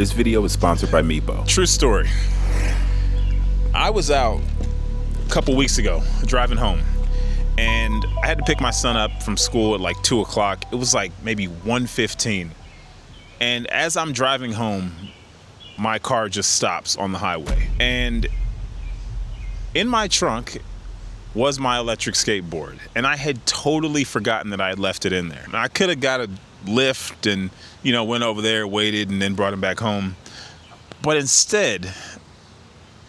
This video is sponsored by Meepo. True story. I was out a couple weeks ago driving home, and I had to pick my son up from school at like 2 o'clock. It was like maybe 1:15. And as I'm driving home, my car just stops on the highway. And in my trunk was my electric skateboard. And I had totally forgotten that I had left it in there. I could have got a lift and, went over there, waited, and then brought him back home. But instead,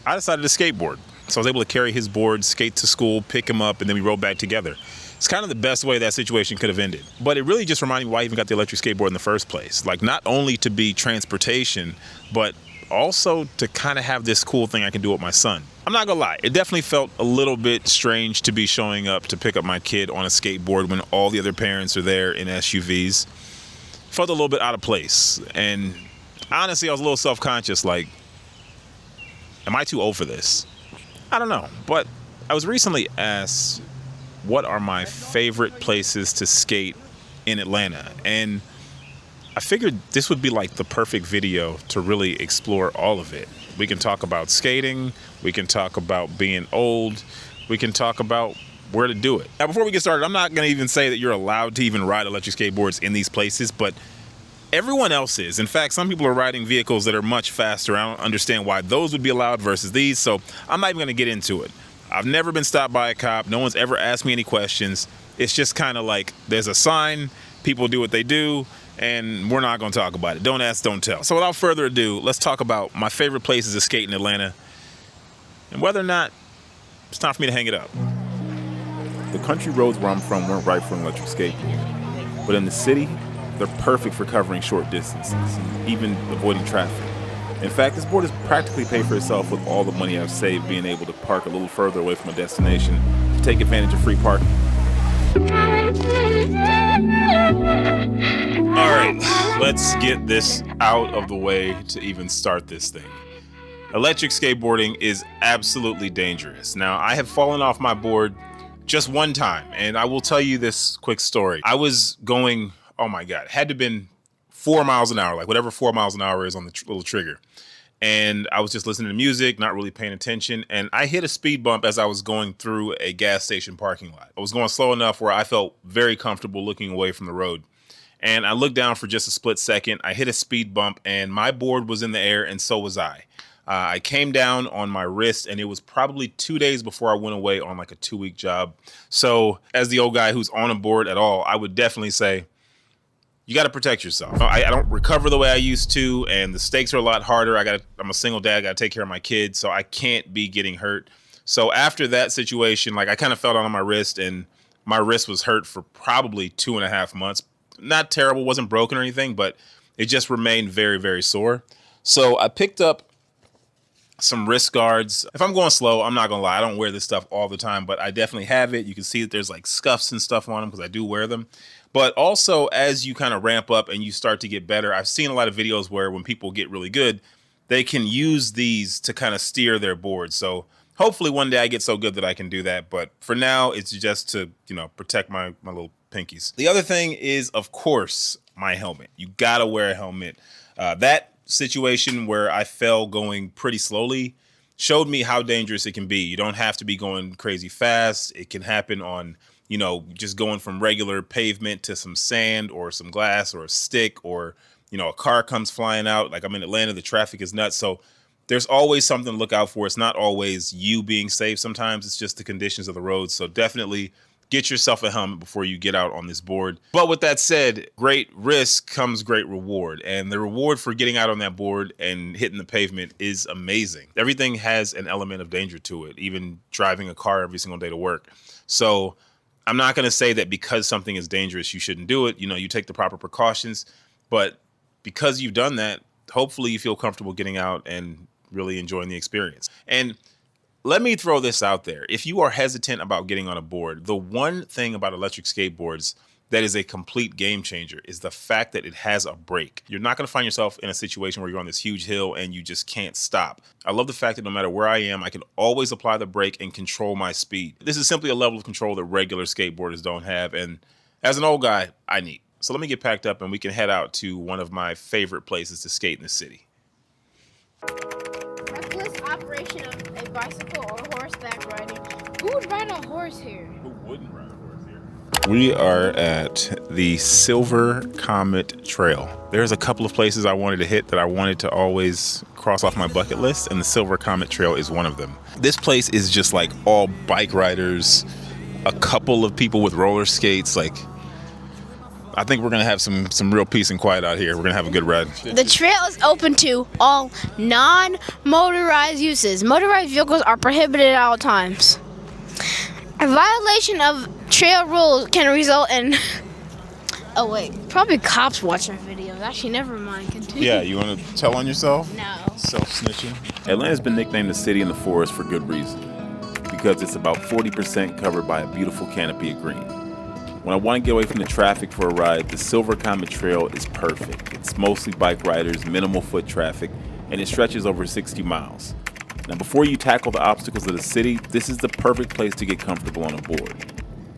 I decided to skateboard. So I was able to carry his board, skate to school, pick him up, and then we rode back together. It's kind of the best way that situation could have ended. But it really just reminded me why I even got the electric skateboard in the first place. Like, not only to be transportation, but also to kind of have this cool thing I can do with my son. I'm not gonna lie, it definitely felt a little bit strange to be showing up to pick up my kid on a skateboard when all the other parents are there in SUVs. Felt a little bit out of place. And honestly, I was a little self-conscious, like, am I too old for this? I don't know, but I was recently asked what are my favorite places to skate in Atlanta, and I figured this would be like the perfect video to really explore all of it. We can talk about skating, we can talk about being old, we can talk about where to do it. Now, before we get started, I'm not going to even say that you're allowed to even ride electric skateboards in these places, but everyone else is. In fact, some people are riding vehicles that are much faster. I don't understand why those would be allowed versus these, so I'm not even going to get into it. I've never been stopped by a cop. No one's ever asked me any questions. It's just kind of like there's a sign, people do what they do, and we're not going to talk about it. Don't ask, don't tell. So without further ado, let's talk about my favorite places to skate in Atlanta and whether or not it's time for me to hang it up. The country roads where I'm from weren't right for an electric skateboard, but in the city, they're perfect for covering short distances and even avoiding traffic. In fact, this board has practically paid for itself with all the money I've saved being able to park a little further away from a destination to take advantage of free parking. All right, let's get this out of the way to even start this thing. Electric skateboarding is absolutely dangerous. Now, I have fallen off my board just one time, and I will tell you this quick story. I was going, oh my God, it had to have been 4 miles an hour, like whatever 4 miles an hour is on the little trigger. And I was just listening to music, not really paying attention. And I hit a speed bump as I was going through a gas station parking lot. I was going slow enough where I felt very comfortable looking away from the road. And I looked down for just a split second. I hit a speed bump and my board was in the air and so was I. I came down on my wrist and it was probably 2 days before I went away on like a 2-week job. So as the old guy who's on a board at all, I would definitely say, you got to protect yourself. I don't recover the way I used to, and the stakes are a lot harder. I'm a single dad, got to take care of my kids, so I can't be getting hurt. So after that situation, like I kind of fell down on my wrist, and my wrist was hurt for probably 2.5 months. Not terrible, wasn't broken or anything, but it just remained very, very sore. So I picked up some wrist guards. If I'm going slow, I'm not gonna lie, I don't wear this stuff all the time, but I definitely have it. You can see that there's like scuffs and stuff on them because I do wear them. But also, as you kind of ramp up and you start to get better, I've seen a lot of videos where when people get really good, they can use these to kind of steer their board. So hopefully one day I get so good that I can do that. But for now, it's just to, protect my little pinkies. The other thing is, of course, my helmet. You gotta wear a helmet. That situation where I fell going pretty slowly showed me how dangerous it can be. You don't have to be going crazy fast. It can happen on just going from regular pavement to some sand or some glass or a stick or, a car comes flying out. Like I'm in Atlanta, the traffic is nuts. So there's always something to look out for. It's not always you being safe. Sometimes it's just the conditions of the road. So definitely get yourself a helmet before you get out on this board. But with that said, great risk comes great reward. And the reward for getting out on that board and hitting the pavement is amazing. Everything has an element of danger to it, even driving a car every single day to work. So I'm not going to say that because something is dangerous, you shouldn't do it. You take the proper precautions, but because you've done that, hopefully you feel comfortable getting out and really enjoying the experience. And let me throw this out there. If you are hesitant about getting on a board, the one thing about electric skateboards that is a complete game changer is the fact that it has a brake. You're not going to find yourself in a situation where you're on this huge hill and you just can't stop. I love the fact that no matter where I am, I can always apply the brake and control my speed. This is simply a level of control that regular skateboarders don't have, and as an old guy, I need. So let me get packed up and we can head out to one of my favorite places to skate in the city. Reckless operation of a bicycle or horseback riding. Who would ride a horse here? Who wouldn't ride a horse here? We are at the Silver Comet Trail. There's a couple of places I wanted to hit that I wanted to always cross off my bucket list, and the Silver Comet Trail is one of them. This place is just like all bike riders, a couple of people with roller skates. Like, I think we're gonna have some real peace and quiet out here. We're gonna have a good ride. The trail is open to all non-motorized uses. Motorized vehicles are prohibited at all times. A violation of trail rules can result in... Oh wait, probably cops watching our videos. Actually, never mind. Continue. Yeah, you want to tell on yourself? No. Self-snitching? Atlanta's been nicknamed the city in the forest for good reason, because it's about 40% covered by a beautiful canopy of green. When I want to get away from the traffic for a ride, the Silver Comet Trail is perfect. It's mostly bike riders, minimal foot traffic, and it stretches over 60 miles. Now, before you tackle the obstacles of the city, this is the perfect place to get comfortable on a board.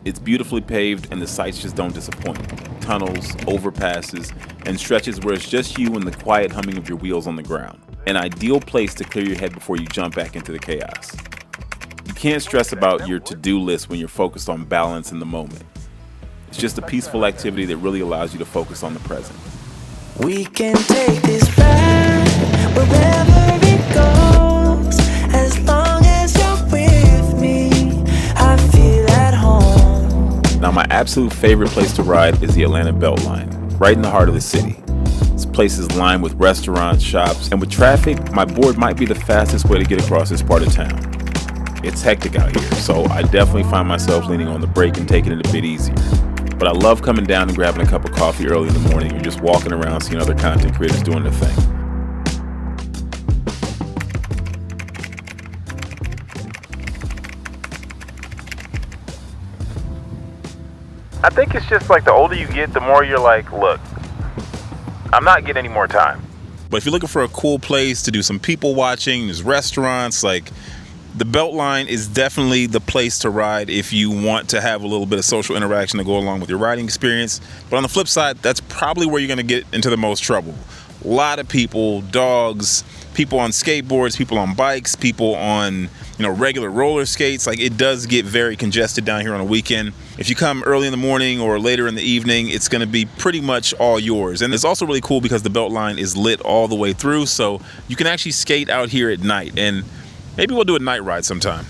It's beautifully paved, and the sights just don't disappoint. Tunnels, overpasses, and stretches where it's just you and the quiet humming of your wheels on the ground. An ideal place to clear your head before you jump back into the chaos. You can't stress about your to-do list when you're focused on balance in the moment. It's just a peaceful activity that really allows you to focus on the present. We can take this ride wherever it goes, as long as you're with me, I feel at home. Now, my absolute favorite place to ride is the Atlanta BeltLine, right in the heart of the city. This place is lined with restaurants, shops, and with traffic, my board might be the fastest way to get across this part of town. It's hectic out here, so I definitely find myself leaning on the brake and taking it a bit easier. But I love coming down and grabbing a cup of coffee early in the morning or just walking around seeing other content creators doing their thing. I think it's just like the older you get, the more you're like, look, I'm not getting any more time. But if you're looking for a cool place to do some people watching, there's restaurants, like the BeltLine is definitely the place to ride if you want to have a little bit of social interaction to go along with your riding experience. But on the flip side, that's probably where you're going to get into the most trouble. A lot of people, dogs, people on skateboards, people on bikes, people on, regular roller skates. Like, it does get very congested down here on a weekend. If you come early in the morning or later in the evening, it's going to be pretty much all yours. And it's also really cool because the BeltLine is lit all the way through, so you can actually skate out here at night. And maybe we'll do a night ride sometime.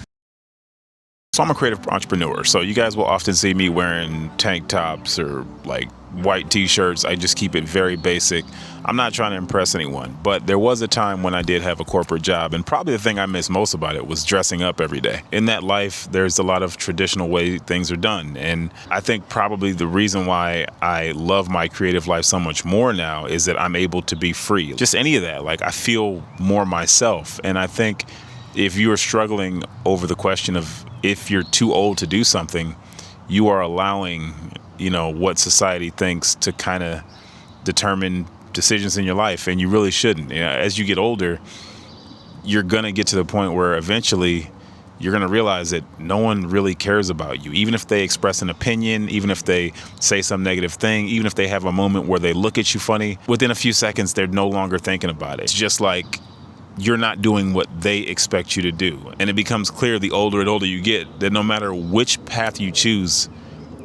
So I'm a creative entrepreneur, so you guys will often see me wearing tank tops or like white t-shirts. I just keep it very basic. I'm not trying to impress anyone, but there was a time when I did have a corporate job, and probably the thing I miss most about it was dressing up every day. In that life, there's a lot of traditional way things are done, and I think probably the reason why I love my creative life so much more now is that I'm able to be free. Just any of that, like, I feel more myself. And I think if you are struggling over the question of if you're too old to do something, you are allowing, what society thinks to kind of determine decisions in your life, and you really shouldn't. As you get older, you're gonna get to the point where eventually you're gonna realize that no one really cares about you. Even if they express an opinion, even if they say some negative thing, even if they have a moment where they look at you funny, within a few seconds they're no longer thinking about it. It's just like you're not doing what they expect you to do. And it becomes clear the older and older you get that no matter which path you choose,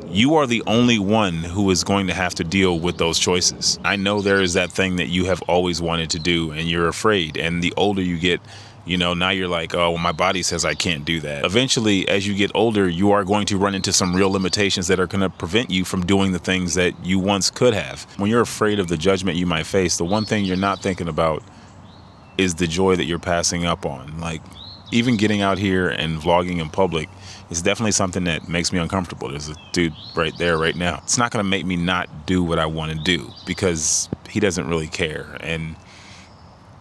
you are the only one who is going to have to deal with those choices. I know there is that thing that you have always wanted to do and you're afraid. And the older you get, now you're like, oh, well, my body says I can't do that. Eventually, as you get older, you are going to run into some real limitations that are going to prevent you from doing the things that you once could have. When you're afraid of the judgment you might face, the one thing you're not thinking about is the joy that you're passing up on. Like, even getting out here and vlogging in public is definitely something that makes me uncomfortable. There's a dude right there right now. It's not going to make me not do what I want to do because he doesn't really care. And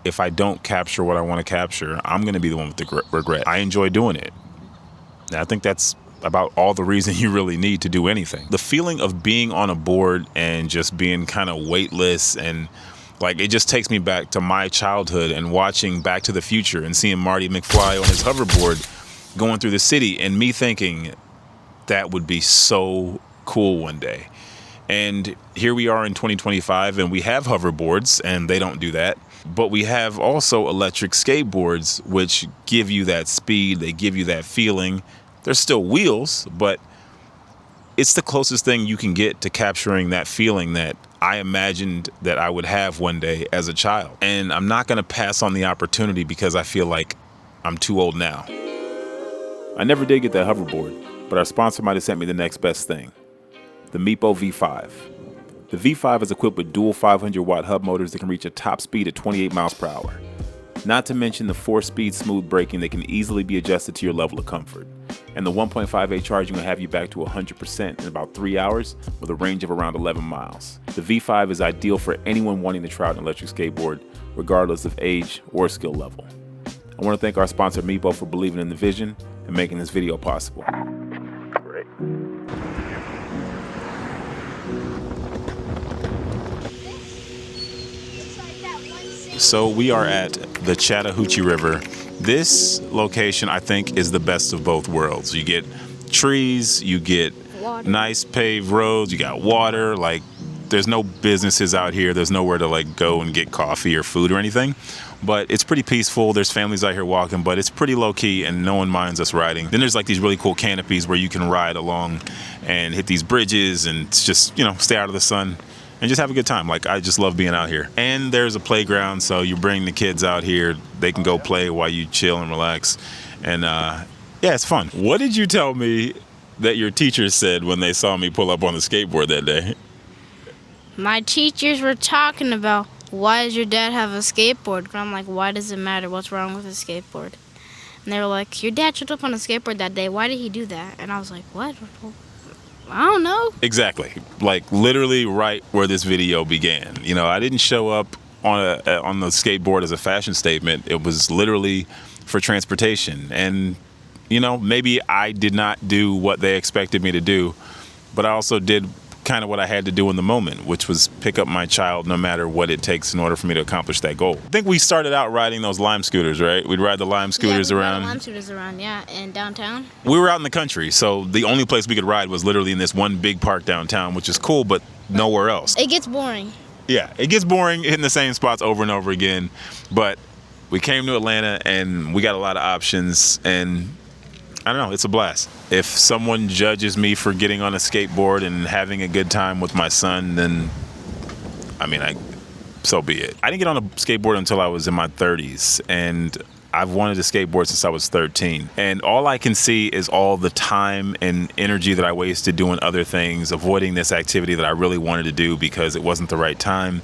if I don't capture what I want to capture, I'm going to be the one with the regret. I enjoy doing it. And I think that's about all the reason you really need to do anything. The feeling of being on a board and just being kind of weightless, and like, it just takes me back to my childhood and watching Back to the Future and seeing Marty McFly on his hoverboard going through the city, and me thinking that would be so cool one day. And here we are in 2025, and we have hoverboards, and they don't do that. But we have also electric skateboards, which give you that speed. They give you that feeling. They're still wheels, but it's the closest thing you can get to capturing that feeling that I imagined that I would have one day as a child. And I'm not going to pass on the opportunity because I feel like I'm too old now. I never did get that hoverboard, but our sponsor might have sent me the next best thing, the Meepo V5. The V5 is equipped with dual 500-watt hub motors that can reach a top speed at 28 miles per hour. Not to mention the 4-speed smooth braking that can easily be adjusted to your level of comfort. And the 1.5A charging will have you back to 100% in about 3 hours with a range of around 11 miles. The V5 is ideal for anyone wanting to try out an electric skateboard, regardless of age or skill level. I want to thank our sponsor Meepo for believing in the vision and making this video possible. Great. So we are at the Chattahoochee River. This location, I think, is the best of both worlds. You get trees, you get nice paved roads, you got water. Like, there's no businesses out here. There's nowhere to like go and get coffee or food or anything. But it's pretty peaceful. There's families out here walking, but it's pretty low key and no one minds us riding. Then there's like these really cool canopies where you can ride along and hit these bridges and just, you know, stay out of the sun and just have a good time. Like, I just love being out here. And there's a playground, so you bring the kids out here. They can go play while you chill and relax. And yeah, it's fun. What did you tell me that your teachers said when they saw me pull up on the skateboard that day? My teachers were talking about, why does your dad have a skateboard? And I'm like, why does it matter? What's wrong with a skateboard? And they were like, your dad showed up on a skateboard that day. Why did he do that? And I was like, what? I don't know. Exactly. Like, literally right where this video began. You know, I didn't show up on the skateboard as a fashion statement. It was literally for transportation. And, you know, maybe I did not do what they expected me to do, but I also did kind of what I had to do in the moment, which was pick up my child no matter what it takes in order for me to accomplish that goal. I think we started out riding those Lime scooters, right? We'd ride the Lime scooters around. Lime scooters around, yeah, in downtown. We were out in the country, so the only place we could ride was literally in this one big park downtown, which is cool, but nowhere else. It gets boring. Yeah, it gets boring hitting the same spots over and over again, but we came to Atlanta and we got a lot of options, and I don't know, it's a blast. If someone judges me for getting on a skateboard and having a good time with my son, then, I mean, so be it. I didn't get on a skateboard until I was in my 30s, and I've wanted to skateboard since I was 13. And all I can see is all the time and energy that I wasted doing other things, avoiding this activity that I really wanted to do because it wasn't the right time.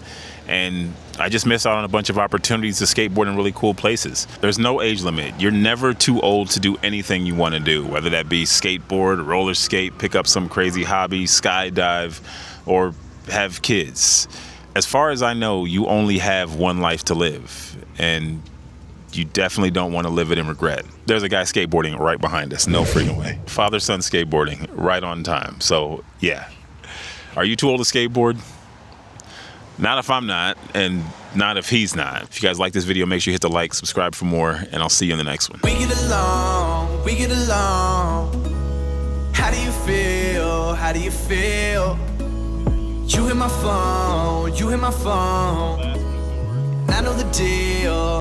And I just missed out on a bunch of opportunities to skateboard in really cool places. There's no age limit. You're never too old to do anything you want to do, whether that be skateboard, roller skate, pick up some crazy hobby, skydive, or have kids. As far as I know, you only have one life to live, and you definitely don't want to live it in regret. There's a guy skateboarding right behind us, no freaking way. Father-son skateboarding right on time. So yeah. Are you too old to skateboard? Not if I'm not, and not if he's not. If you guys like this video, make sure you hit the like, subscribe for more, and I'll see you in the next one. We get along, we get along. How do you feel? How do you feel? You hit my phone, you hit my phone. I know the deal.